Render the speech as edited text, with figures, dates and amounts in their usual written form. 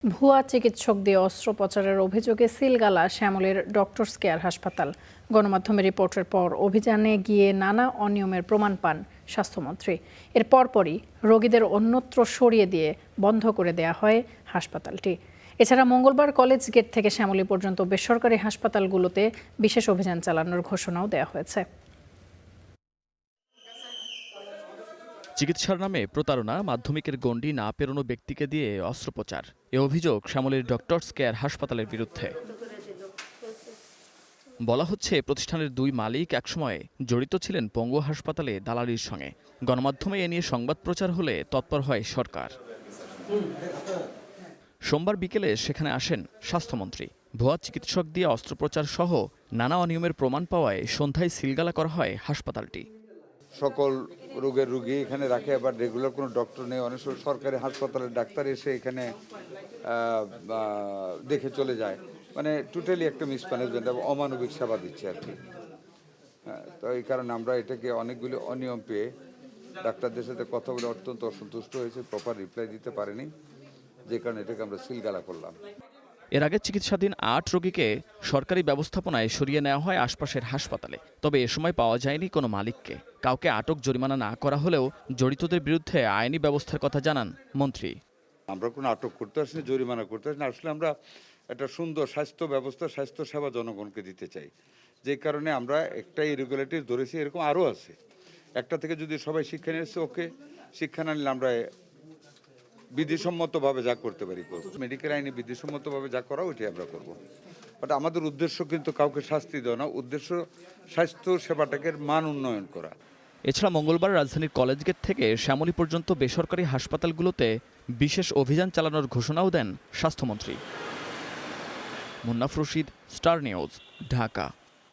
ভুয়া চিকিৎসক দিয়ে অস্ত্রোপচারের অভিযোগে সিলগালা শ্যামলীর ডক্টরস কেয়ার হাসপাতাল। গণমাধ্যমে রিপোর্টের পর অভিযানে গিয়ে নানা অনিয়মের প্রমাণ পান স্বাস্থ্যমন্ত্রী। এর পরপরই রোগীদের অন্যত্র সরিয়ে দিয়ে বন্ধ করে দেয়া হয় হাসপাতালটি। এছাড়া মঙ্গলবার কলেজ গেট থেকে শ্যামলী পর্যন্ত বেসরকারি হাসপাতালগুলোতে বিশেষ অভিযান চালানোর ঘোষণাও দেওয়া হয়েছে। চিকিৎসার নামে প্রতারণা, মাধ্যমিকের গণ্ডি না পেরোনো ব্যক্তিকে দিয়ে অস্ত্রোপচার, এ অভিযোগ শ্যামলীর ডক্টরস কেয়ার হাসপাতালের বিরুদ্ধে। বলা হচ্ছে, প্রতিষ্ঠানের দুই মালিক একসময় জড়িত ছিলেন পঙ্গু হাসপাতালে দালালির সঙ্গে। গণমাধ্যমে এ নিয়ে সংবাদ প্রচার হলে তৎপর হয় সরকার। সোমবার বিকেলে সেখানে আসেন স্বাস্থ্যমন্ত্রী। ভুয়া চিকিৎসক দিয়ে অস্ত্রোপচার সহ নানা অনিয়মের প্রমাণ পাওয়ায় সন্ধ্যায় সিলগালা করা হয় হাসপাতালটি। সকল রোগের রুগী এখানে রাখে, আবার রেগুলার কোনো ডক্টর নেই। অনেক সময় সরকারি হাসপাতালের ডাক্তার এসে এখানে দেখে চলে যায়। মানে টোটালি একটা মিসম্যানেজমেন্ট এবং অমানবিক সেবা দিচ্ছে আর কি। তো এই কারণে আমরা এটাকে অনেকগুলি অনিয়ম পেয়ে ডাক্তারদের সাথে কথা বলে অত্যন্ত অসন্তুষ্ট হয়েছে, প্রপার রিপ্লাই দিতে পারেনি, যে কারণে এটাকে আমরা সিলগালা করলাম। এর আগে চিকিৎসাধীন ৮ রোগীকে সরকারি ব্যবস্থাপনায় সরিয়ে নেওয়া হয় আশপাশের হাসপাতালে। তবে এ সময় পাওয়া যায়নি কোনো মালিককে। কাউকে আটক জরিমানা না করা হলেও জড়িতদের বিরুদ্ধে আইনি ব্যবস্থার কথা জানান মন্ত্রী। আমরা কোনো আটক করতে আসিনি, জরিমানা করতে আসিনি। আসলে আমরা একটা সুন্দর স্বাস্থ্য ব্যবস্থা, স্বাস্থ্য সেবা জনগণকে দিতে চাই। যে কারণে আমরা একটা ইরেগুলারিটিস ধরেছি, এরকম আরও আছে। একটা থেকে যদি সবাই শিক্ষা নিয়ে এসছে, ওকে, শিক্ষা না নিলে আমরা বিধিসম্মতভাবে যা করতে পারি করব। মেডিকেল আইনে বিধিসম্মতভাবে যা করা ওইটাই আমরা করব। বাট আমাদের উদ্দেশ্য কিন্তু কাউকে শাস্তি দেওয়া না, উদ্দেশ্য স্বাস্থ্য সেবাটাকে মান উন্নয়ন করা। এছাড়া মঙ্গলবার রাজধানীর কলেজ গেট থেকে শ্যামলী পর্যন্ত বেসরকারি হাসপাতালগুলোতে বিশেষ অভিযান চালানোর ঘোষণাও দেন স্বাস্থ্যমন্ত্রী। Munnaf Rashid, star news, Dhaka.